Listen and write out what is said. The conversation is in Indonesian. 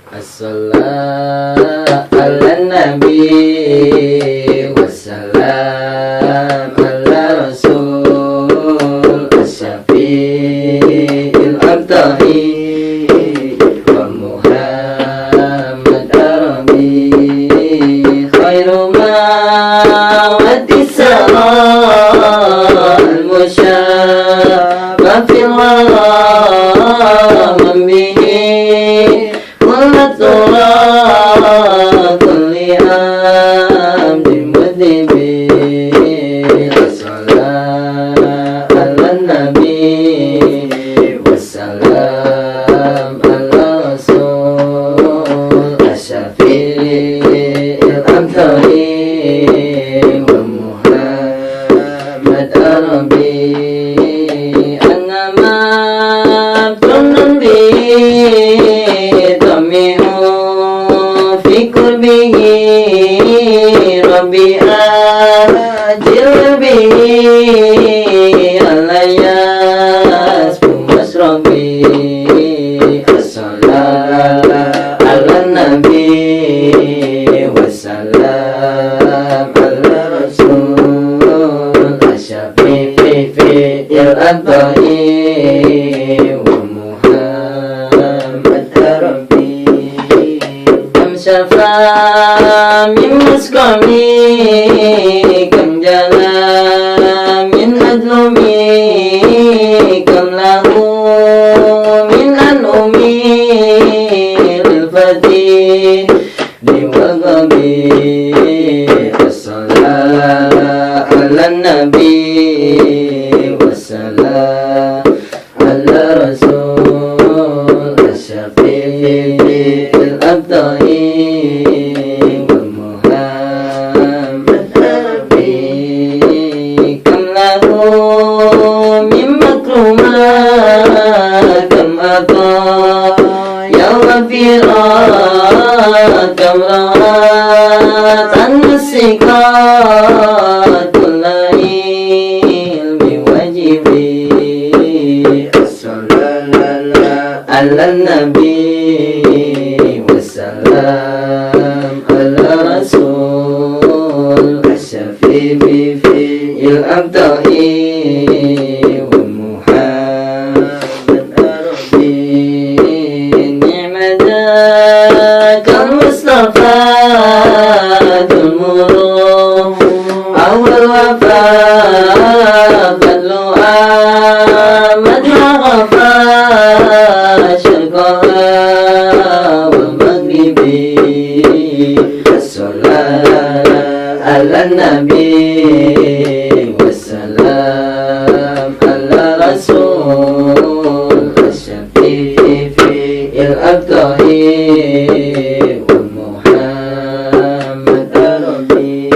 As-salatu ala nabi wassalam ala rasul asyafi'il abtahi wa Muhammad arabi khairu ma watisara al-musyabah fil ghamam bihi Rabbi ajil bihi alayas pumasrabi as-salatu ala nabi wassalam ala rasul asyafi'il abtahi wa Muhammad arabi amsyafa min maskami kam jala min ajlumi kam lahu min anumi lil fati diwagabi as-salatu ala nabi wassalam ala rasul asyafi'il abtahi kamrat an-nasiqatul ilmi wajibi as-salatu ala nabi wassalam ala rasul asyafi'il abtahi wa Muhammad arabi Mustafa Dulmuru awal wafa Badlu Ahmad Maghafa Syarqaha wa Maghribi As-salatu ala nabi wassalam ala rasul asyafi'il abtahi wa Muhammad arabi